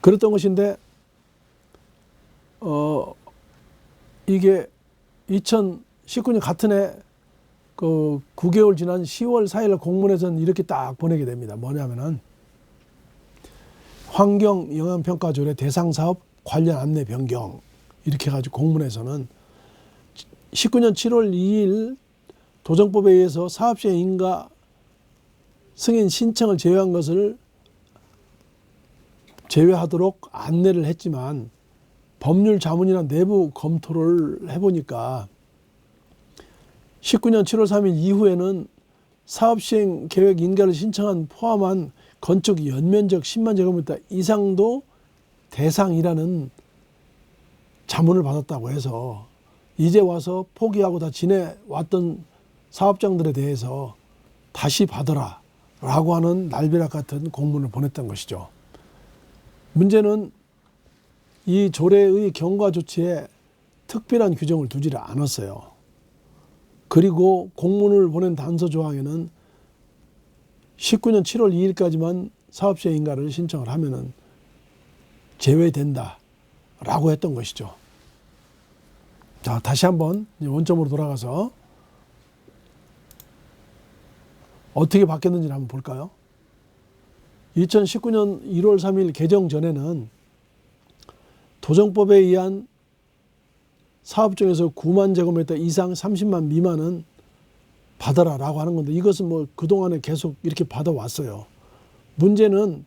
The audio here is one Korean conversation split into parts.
그랬던 것인데 이게 2019년 같은 해 그 9개월 지난 10월 4일 공문에서는 이렇게 딱 보내게 됩니다. 뭐냐면은 환경영향평가조례 대상사업 관련 안내 변경 이렇게 해가지고 공문에서는 19년 7월 2일 도정법에 의해서 사업시행 인가 승인 신청을 제외한 것을 제외하도록 안내를 했지만 법률 자문이나 내부 검토를 해보니까 19년 7월 3일 이후에는 사업시행 계획 인가를 신청한 포함한 건축 연면적 10만 제곱미터 이상도 대상이라는 자문을 받았다고 해서 이제 와서 포기하고 다 지내왔던 사업장들에 대해서 다시 받아라 라고 하는 날벼락 같은 공문을 보냈던 것이죠. 문제는 이 조례의 경과 조치에 특별한 규정을 두지를 않았어요. 그리고 공문을 보낸 단서 조항에는 19년 7월 2일까지만 사업시행 인가를 신청을 하면은 제외된다 라고 했던 것이죠. 자, 다시 한번 원점으로 돌아가서 어떻게 바뀌었는지 한번 볼까요? 2019년 1월 3일 개정 전에는 도정법에 의한 사업 중에서 9만 제곱미터 이상 30만 미만은 받아라 라고 하는 건데 이것은 뭐 그동안에 계속 이렇게 받아왔어요. 문제는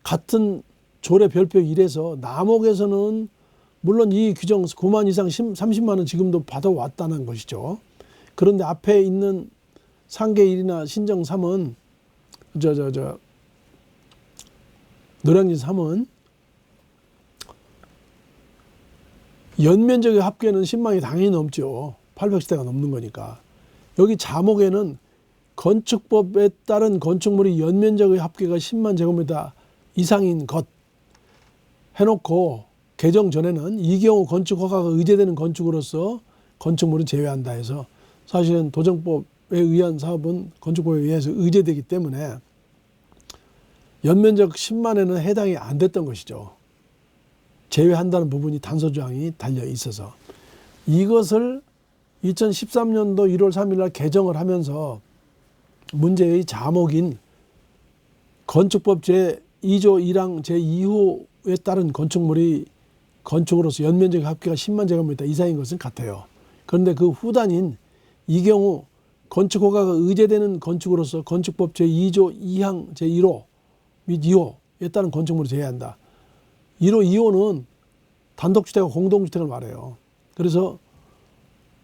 같은 조례 별표 1에서 남옥에서는 물론 이 규정 9만 이상 30만 은 지금도 받아왔다는 것이죠. 그런데 앞에 있는 상계 1이나 신정 3은 노량진 3은 연면적의 합계는 10만이 당연히 넘죠. 800세대가 넘는 거니까. 여기 자목에는 건축법에 따른 건축물이 연면적의 합계가 10만 제곱미터 이상인 것 해놓고 개정 전에는 이 경우 건축 허가가 의제되는 건축으로서 건축물은 제외한다 해서 사실은 도정법에 의한 사업은 건축법에 의해서 의제되기 때문에 연면적 10만에는 해당이 안 됐던 것이죠. 제외한다는 부분이 단서조항이 달려 있어서 이것을 2013년도 1월 3일 날 개정을 하면서 문제의 자목인 건축법 제2조 1항 제2호에 따른 건축물이 건축으로서 연면적 합계가 10만 제곱미터 이상인 것은 같아요. 그런데 그 후단인 이 경우 건축 허가가 의제되는 건축으로서 건축법 제2조 2항 제1호 및 2호에 따른 건축물을 제외한다. 1호, 2호는 단독주택과 공동주택을 말해요. 그래서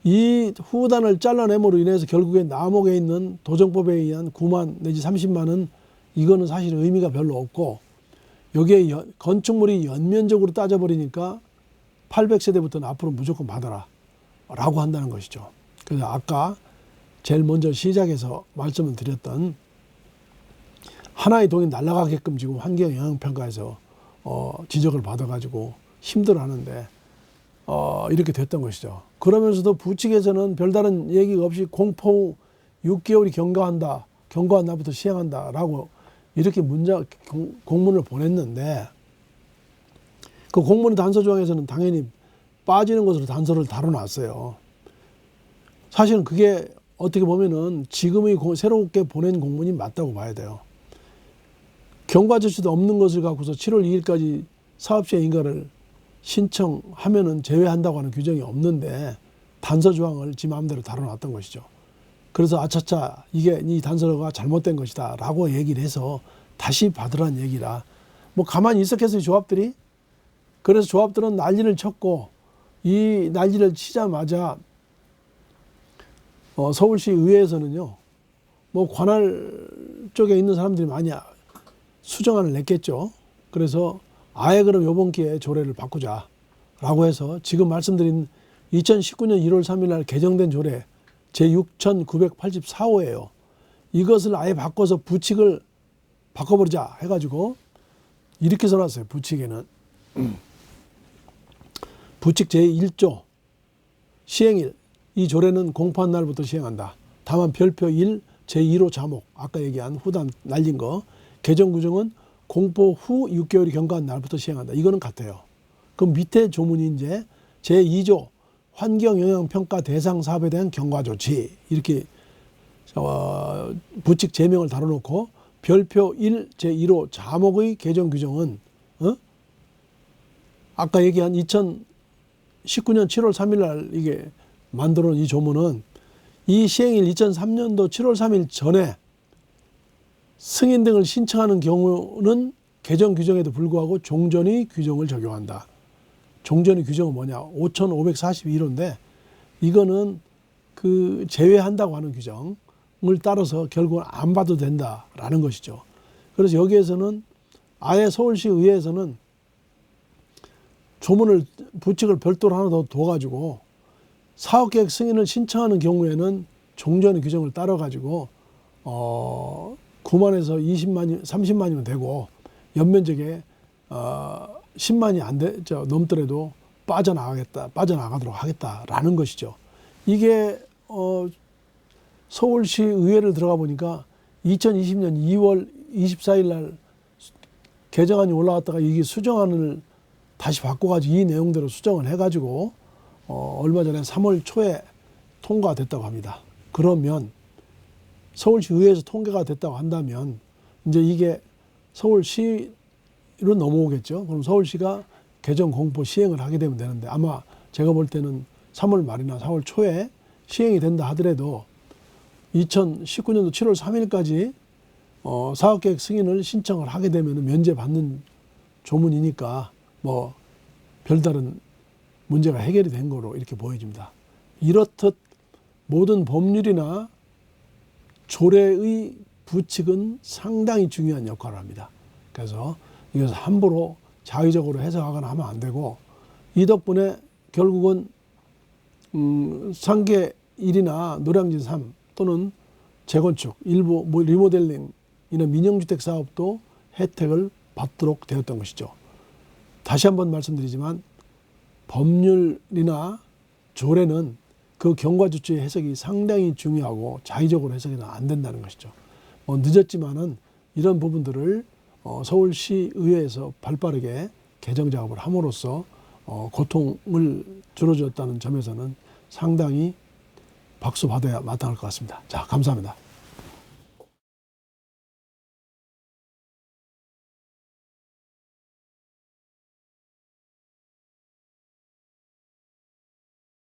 이 후단을 잘라냄으로 인해서 결국에 남옥에 있는 도정법에 의한 9만 내지 30만은 이거는 사실 의미가 별로 없고 여기에 건축물이 연면적으로 따져버리니까 800세대부터는 앞으로 무조건 받아라 라고 한다는 것이죠. 그래서 아까 제일 먼저 시작에서 말씀을 드렸던 하나의 동이 날아가게끔 지금 환경영향평가에서 지적을 받아가지고 힘들어하는데 이렇게 됐던 것이죠. 그러면서도 부칙에서는 별다른 얘기가 없이 공포 후 6개월이 경과한다. 경과한 날부터 시행한다라고 이렇게 공문을 보냈는데 그 공문 단서 조항에서는 당연히 빠지는 것으로 단서를 다뤄놨어요. 사실은 그게 어떻게 보면은 지금의 새롭게 보낸 공문이 맞다고 봐야 돼요. 경과 조치도 없는 것을 갖고서 7월 2일까지 사업시행 인가를 신청하면은 제외한다고 하는 규정이 없는데 단서 조항을 지 마음대로 다뤄놨던 것이죠. 그래서 아차차 이게 이 단서가 잘못된 것이다 라고 얘기를 해서 다시 받으란 얘기라 뭐 가만히 있었겠어요 조합들이. 그래서 조합들은 난리를 쳤고 이 난리를 치자마자 서울시 의회에서는요 뭐 관할 쪽에 있는 사람들이 많이 수정안을 냈겠죠. 그래서 아예 그럼 이번 기회에 조례를 바꾸자 라고 해서 지금 말씀드린 2019년 1월 3일 날 개정된 조례 제6984호예요. 이것을 아예 바꿔서 부칙을 바꿔버리자 해가지고 이렇게 써놨어요. 부칙에는 부칙 제1조 시행일 이 조례는 공포한 날부터 시행한다. 다만 별표 1 제1호 자목 아까 얘기한 후단 날린 거 개정 규정은 공포 후 6개월이 경과한 날부터 시행한다. 이거는 같아요. 그럼 밑에 조문이 이제 제2조 환경영향평가 대상 사업에 대한 경과 조치 이렇게 부칙 제명을 다뤄놓고 별표 1 제1호 자목의 개정 규정은 아까 얘기한 2019년 7월 3일 날 이게 만들어 놓은 이 조문은 이 시행일 2003년도 7월 3일 전에 승인 등을 신청하는 경우는 개정 규정에도 불구하고 종전의 규정을 적용한다. 종전의 규정은 뭐냐? 5542호인데 이거는 그 제외한다고 하는 규정을 따라서 결국은 안 봐도 된다라는 것이죠. 그래서 여기에서는 아예 서울시 의회에서는 조문을 부칙을 별도로 하나 더 둬가지고 사업계획 승인을 신청하는 경우에는 종전의 규정을 따라가지고 9만에서 20만이 30만이면 되고 연면적에 10만이 넘더라도 빠져나가도록 하겠다라는 것이죠. 이게 서울시 의회를 들어가 보니까 2020년 2월 24일 날 개정안이 올라갔다가 이게 수정안을 다시 바꿔가지고 이 내용대로 수정을 해가지고 얼마 전에 3월 초에 통과됐다고 합니다. 그러면 서울시 의회에서 통과가 됐다고 한다면 이제 이게 서울시로 넘어오겠죠. 그럼 서울시가 개정 공포 시행을 하게 되면 되는데 아마 제가 볼 때는 3월 말이나 4월 초에 시행이 된다 하더라도 2019년도 7월 3일까지 사업계획 승인을 신청을 하게 되면 면제받는 조문이니까 뭐 별다른 문제가 해결이 된 거로 이렇게 보여집니다. 이렇듯 모든 법률이나 조례의 부칙은 상당히 중요한 역할을 합니다. 그래서 이것을 함부로 자의적으로 해석하거나 하면 안 되고 이 덕분에 결국은 상계 1이나 노량진 3 또는 재건축, 일부 리모델링이나 민영주택 사업도 혜택을 받도록 되었던 것이죠. 다시 한번 말씀드리지만 법률이나 조례는 그 경과조치의 해석이 상당히 중요하고 자의적으로 해석이 안 된다는 것이죠. 늦었지만은 이런 부분들을 서울시 의회에서 발빠르게 개정 작업을 함으로써 고통을 줄여줬다는 점에서는 상당히 박수 받아야 마땅할 것 같습니다. 자, 감사합니다.